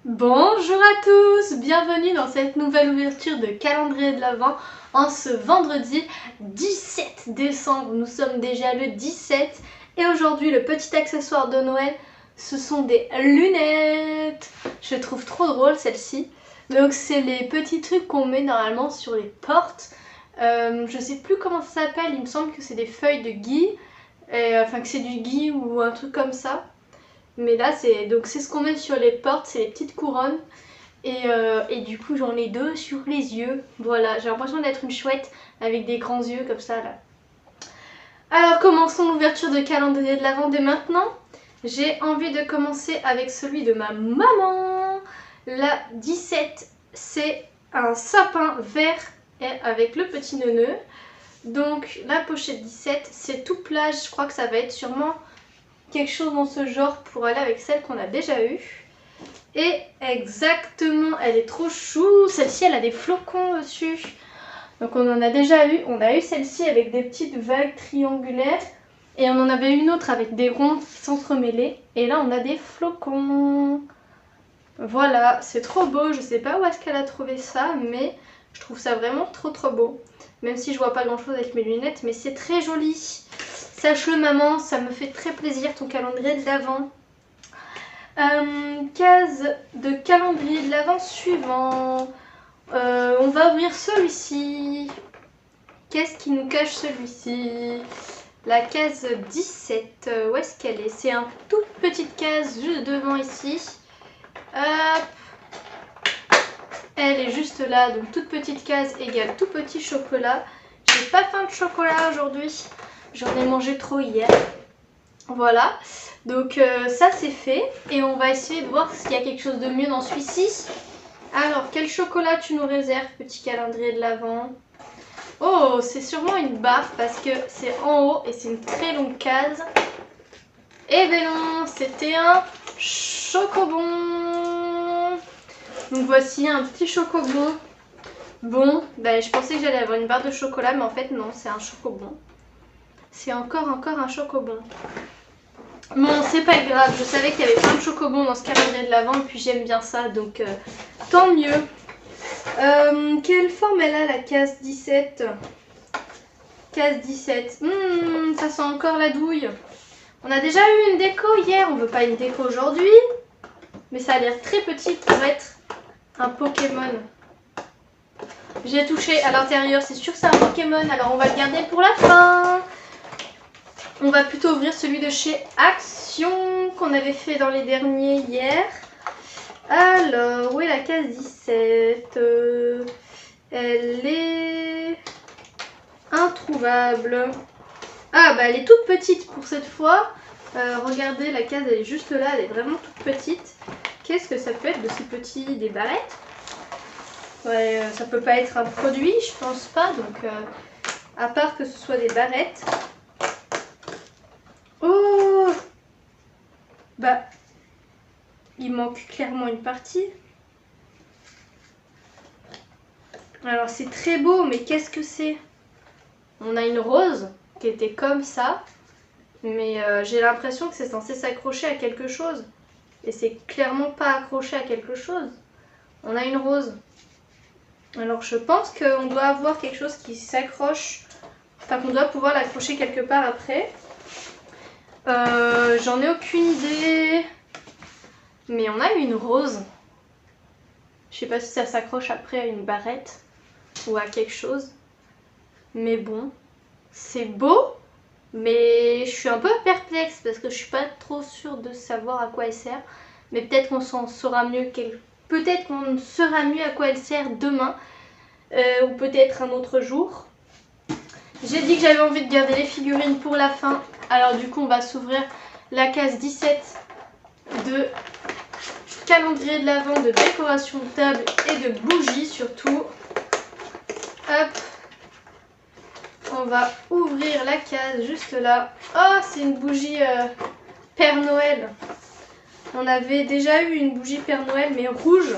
Bonjour à tous, bienvenue dans cette nouvelle ouverture de calendrier de l'Avent en ce vendredi 17 décembre. Nous sommes déjà le 17 et aujourd'hui le petit accessoire de Noël, ce sont des lunettes. Je trouve trop drôle celle-ci. Donc c'est les petits trucs qu'on met normalement sur les portes. Je sais plus comment ça s'appelle, il me semble que c'est des feuilles de gui, enfin que c'est du gui ou un truc comme ça. Mais là, c'est ce qu'on met sur les portes, c'est les petites couronnes. Et du coup, j'en ai deux sur les yeux. Voilà, j'ai l'impression d'être une chouette avec des grands yeux comme ça là. Alors, commençons l'ouverture de calendrier de l'Avent dès maintenant. J'ai envie de commencer avec celui de ma maman. La 17, c'est un sapin vert avec le petit neuneu. Donc, la pochette 17, c'est tout plat. Je crois que ça va être sûrement quelque chose dans ce genre pour aller avec celle qu'on a déjà eue. Et exactement, elle est trop chou. Celle-ci, elle a des flocons dessus. Donc on en a déjà eu. On a eu celle-ci avec des petites vagues triangulaires. Et on en avait une autre avec des ronds qui s'entremêlaient. Et là, on a des flocons. Voilà, c'est trop beau. Je sais pas où est-ce qu'elle a trouvé ça, mais je trouve ça vraiment trop beau. Même si je vois pas grand-chose avec mes lunettes, mais c'est très joli. Sache-le maman, ça me fait très plaisir ton calendrier de l'Avent. Case de calendrier de l'Avent suivant. On va ouvrir celui-ci. Qu'est-ce qui nous cache celui-ci? La case 17. Où est-ce qu'elle est? C'est une toute petite case juste devant ici. Hop. Elle est juste là, donc toute petite case égale tout petit chocolat. J'ai pas faim de chocolat aujourd'hui. J'en ai mangé trop hier. Voilà. Donc ça c'est fait. Et on va essayer de voir s'il y a quelque chose de mieux dans celui-ci. Alors, quel chocolat tu nous réserves, petit calendrier de l'Avent? Oh, c'est sûrement une barre parce que c'est en haut et c'est une très longue case. Eh ben non, c'était un chocobon. Donc voici un petit chocobon. Bon, ben, je pensais que j'allais avoir une barre de chocolat, mais en fait non, c'est un chocobon. C'est encore un chocobon. Bon, c'est pas grave, je savais qu'il y avait plein de chocobons dans ce calendrier de l'Avent, et puis j'aime bien ça, donc tant mieux. Quelle forme elle a la case 17? Case 17. Ça sent encore la douille. On a déjà eu une déco hier, on veut pas une déco aujourd'hui. Mais ça a l'air très petit pour être un Pokémon. J'ai touché à l'intérieur, c'est sûr que c'est un Pokémon, alors on va le garder pour la fin. On va plutôt ouvrir celui de chez Action qu'on avait fait dans les derniers hier. Alors, où est la case 17? Elle est introuvable. Ah bah elle est toute petite pour cette fois. Regardez, la case elle est juste là, elle est vraiment toute petite. Qu'est-ce que ça peut être de si petit? Des barrettes? Ouais, ça peut pas être un produit, je pense pas. Donc, à part que ce soit des barrettes. Oh! Bah, il manque clairement une partie. Alors, c'est très beau, mais qu'est-ce que c'est? On a une rose qui était comme ça. Mais j'ai l'impression que c'est censé s'accrocher à quelque chose. Et c'est clairement pas accroché à quelque chose. On a une rose. Alors je pense qu'on doit avoir quelque chose qui s'accroche. Enfin qu'on doit pouvoir l'accrocher quelque part après. J'en ai aucune idée. Mais on a une rose. Je sais pas si ça s'accroche après à une barrette. Ou à quelque chose. Mais bon. C'est beau. Mais je suis un peu perplexe parce que je suis pas trop sûre de savoir à quoi elle sert. Mais peut-être qu'on s'en saura mieux. Peut-être qu'on saura mieux à quoi elle sert demain. Ou peut-être un autre jour. J'ai dit que j'avais envie de garder les figurines pour la fin. Alors du coup on va s'ouvrir la case 17 de calendrier de l'Avent, de décoration de table et de bougies surtout. Hop. On va ouvrir la case juste là. Oh, c'est une bougie Père Noël. On avait déjà eu une bougie Père Noël mais rouge.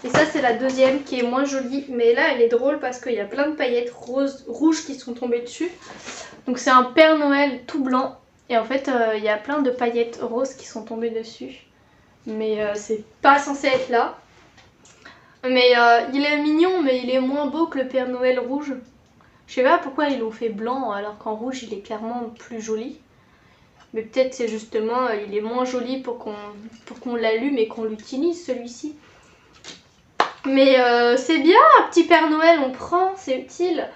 Et ça c'est la deuxième qui est moins jolie. Mais là elle est drôle parce qu'il y a plein de paillettes rouges qui sont tombées dessus. Donc c'est un Père Noël tout blanc. Et en fait il y a plein de paillettes roses qui sont tombées dessus. Mais c'est pas censé être là. Mais il est mignon, mais il est moins beau que le Père Noël rouge. Je sais pas pourquoi ils l'ont fait blanc alors qu'en rouge il est clairement plus joli. Mais peut-être c'est justement il est moins joli pour qu'on l'allume et qu'on l'utilise celui-ci. Mais c'est bien, un petit Père Noël on prend, c'est utile.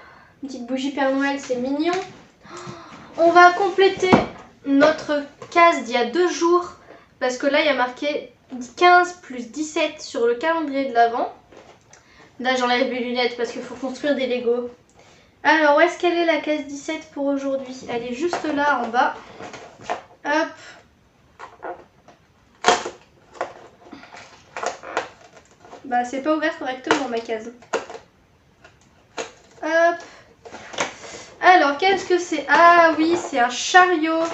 Une petite bougie Père Noël, c'est mignon. On va compléter notre case d'il y a 2 jours. Parce que là il y a marqué 15 plus 17 sur le calendrier de l'Avent. Là j'enlève mes lunettes parce qu'il faut construire des Lego. Alors où est-ce qu'elle est la case 17 pour aujourd'hui? Elle est juste là en bas. Hop. Bah c'est pas ouvert correctement ma case. Hop. Alors qu'est-ce que c'est? Ah oui, c'est un chariot.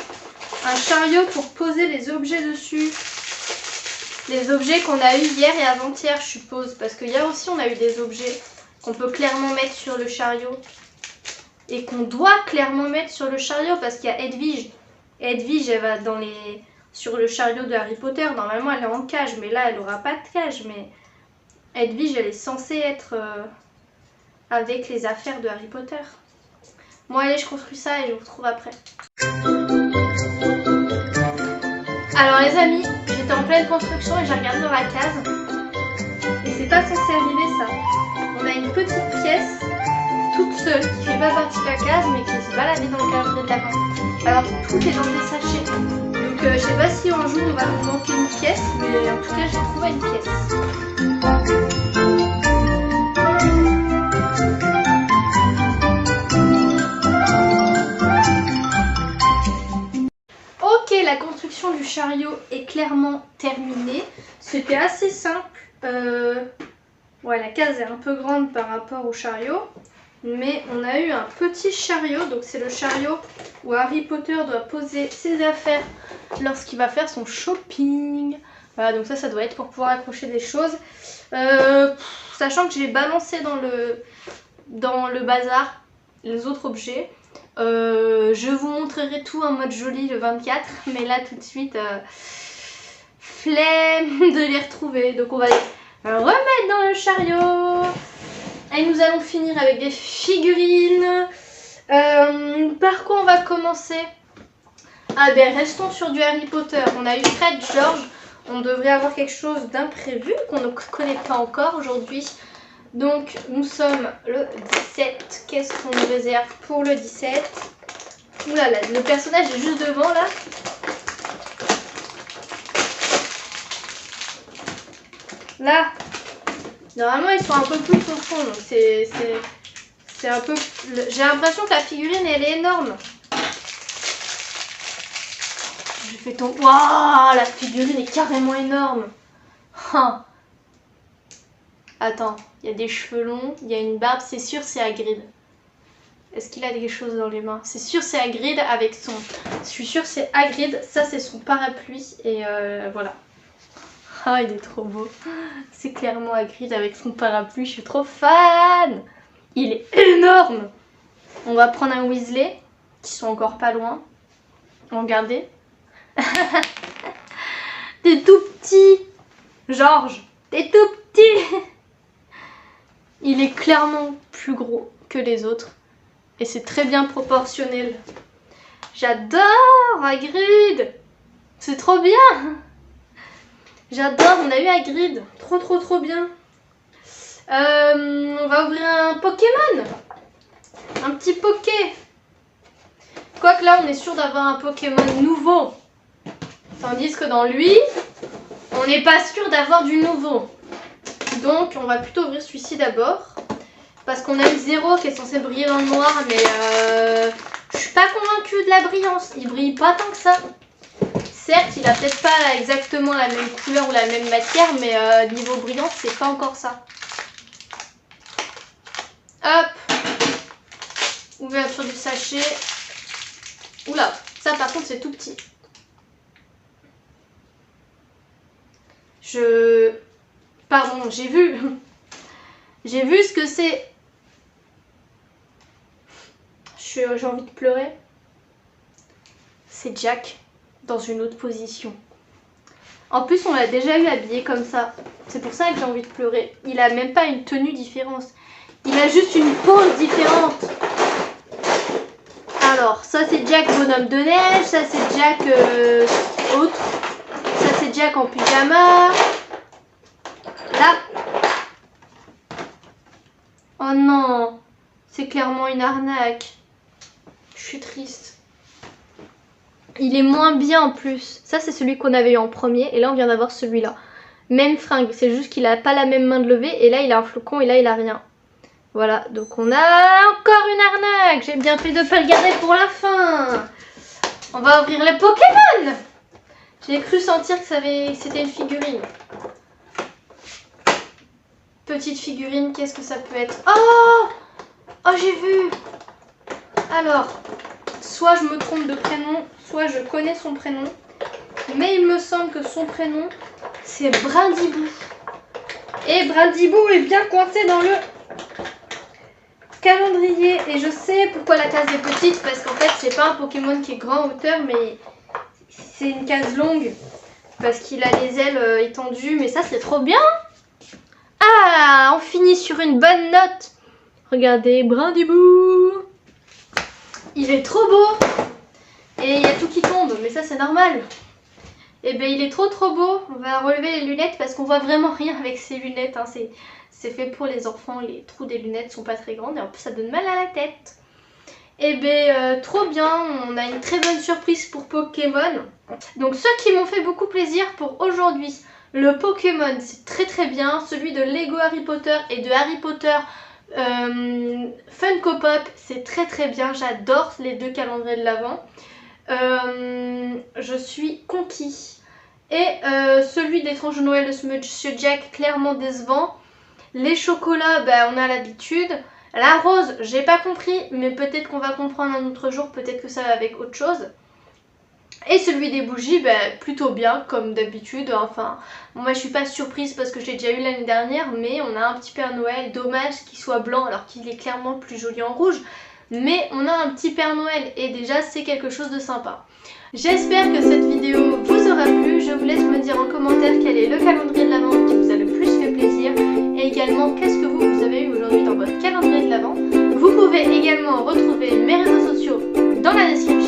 Un chariot pour poser les objets dessus. Les objets qu'on a eu hier et avant-hier, je suppose. Parce que hier aussi, on a eu des objets qu'on peut clairement mettre sur le chariot. Et qu'on doit clairement mettre sur le chariot parce qu'il y a Edwige. Edwige, elle va sur le chariot de Harry Potter. Normalement, elle est en cage, mais là, elle n'aura pas de cage. Mais Edwige, elle est censée être avec les affaires de Harry Potter. Bon, allez, je construis ça et je vous retrouve après. Alors les amis, j'étais en pleine construction et j'ai regardé dans la case. Et c'est pas censé arriver ça. On a une petite pièce toute seule qui fait pas partie de la case mais qui se baladait dans le calendrier de l'Avent. Alors tout est dans des sachets. Donc je sais pas si un jour on va nous manquer une pièce, mais en tout cas j'ai trouvé une pièce. La construction du chariot est clairement terminée. C'était assez simple. Ouais, la case est un peu grande par rapport au chariot. Mais on a eu un petit chariot. Donc c'est le chariot où Harry Potter doit poser ses affaires lorsqu'il va faire son shopping. Voilà, donc ça doit être pour pouvoir accrocher des choses. Sachant que j'ai balancé dans le bazar les autres objets. Je vous montrerai tout en mode joli le 24, mais là tout de suite flemme de les retrouver, donc on va les remettre dans le chariot et nous allons finir avec des figurines. Par quoi on va commencer? Ah ben restons sur du Harry Potter. On a eu Fred, George, on devrait avoir quelque chose d'imprévu qu'on ne connaît pas encore aujourd'hui. Donc nous sommes le 17, qu'est-ce qu'on nous réserve pour le 17? Oulala, le personnage est juste devant là. Là, normalement ils sont un peu plus profonds, donc c'est un peu... J'ai l'impression que la figurine elle est énorme. Je fais ton... Waouh, la figurine est carrément énorme. Hein. Attends, il y a des cheveux longs, il y a une barbe, c'est sûr c'est Hagrid. Est-ce qu'il a des choses dans les mains? C'est sûr c'est Hagrid avec son... Je suis sûre c'est Hagrid, ça c'est son parapluie et voilà. Ah il est trop beau. C'est clairement Hagrid avec son parapluie, je suis trop fan. Il est énorme. On va prendre un Weasley, qui sont encore pas loin. Regardez. T'es tout petit. George, t'es tout petit. Il est clairement plus gros que les autres. Et c'est très bien proportionnel. J'adore Hagrid. C'est trop bien. J'adore, on a eu Hagrid. Trop bien. On va ouvrir un Pokémon. Un petit Poké. Quoique là, on est sûr d'avoir un Pokémon nouveau. Tandis que dans lui, on n'est pas sûr d'avoir du nouveau. Donc on va plutôt ouvrir celui-ci d'abord. Parce qu'on a eu Zéro qui est censé briller dans le noir. Mais je suis pas convaincue de la brillance. Il brille pas tant que ça. Certes, il a peut-être pas exactement la même couleur ou la même matière. Mais niveau brillance, c'est pas encore ça. Hop. Ouverture du sachet. Oula, ça par contre c'est tout petit. Pardon, j'ai vu ce que c'est. J'ai envie de pleurer. C'est Jack dans une autre position. En plus, on l'a déjà eu habillé comme ça. C'est pour ça que j'ai envie de pleurer. Il a même pas une tenue différente. Il a juste une pose différente. Alors, ça c'est Jack bonhomme de neige. Ça c'est Jack autre. Ça c'est Jack en pyjama. Là. Oh non. C'est clairement une arnaque. Je suis triste. Il est moins bien en plus. Ça c'est celui qu'on avait eu en premier. Et là on vient d'avoir celui-là. Même fringue. C'est juste qu'il a pas la même main de levée. Et là il a un flocon et là il a rien. Voilà. Donc on a encore une arnaque. J'ai bien fait de pas le garder pour la fin. On va ouvrir les Pokémon. J'ai cru sentir que c'était une figurine. Petite figurine. Qu'est-ce que ça peut être? Oh! Oh j'ai vu. Alors. Soit je me trompe de prénom, soit je connais son prénom. Mais il me semble que son prénom, c'est Brindibou. Et Brindibou est bien coincé dans le calendrier. Et je sais pourquoi la case est petite, parce qu'en fait, c'est pas un Pokémon qui est grand en hauteur, mais c'est une case longue. Parce qu'il a les ailes étendues, mais ça, c'est trop bien. Ah, on finit sur une bonne note. Regardez, Brindibou. Il est trop beau. Et il y a tout qui tombe, mais ça c'est normal. Et ben il est trop beau. On va relever les lunettes parce qu'on voit vraiment rien avec ces lunettes. Hein. C'est fait pour les enfants. Les trous des lunettes sont pas très grandes et en plus ça donne mal à la tête. Et ben trop bien. On a une très bonne surprise pour Pokémon. Donc ceux qui m'ont fait beaucoup plaisir pour aujourd'hui. Le Pokémon c'est très bien. Celui de Lego Harry Potter et de Harry Potter Funko Pop, c'est très bien. J'adore les deux calendriers de l'Avent. Je suis conquis. Et celui d'Étrange Noël de Monsieur Jack, clairement décevant. Les chocolats, on a l'habitude. La rose, j'ai pas compris, mais peut-être qu'on va comprendre un autre jour. Peut-être que ça va avec autre chose. Et celui des bougies, plutôt bien, comme d'habitude. Enfin, moi je suis pas surprise parce que j'ai déjà eu l'année dernière, mais on a un petit Père Noël. Dommage qu'il soit blanc alors qu'il est clairement plus joli en rouge. Mais on a un petit Père Noël et déjà c'est quelque chose de sympa. J'espère que cette vidéo vous aura plu. Je vous laisse me dire en commentaire quel est le calendrier de l'Avent qui vous a le plus fait plaisir. Et également qu'est-ce que vous avez eu aujourd'hui dans votre calendrier de l'Avent. Vous pouvez également retrouver mes réseaux sociaux dans la description.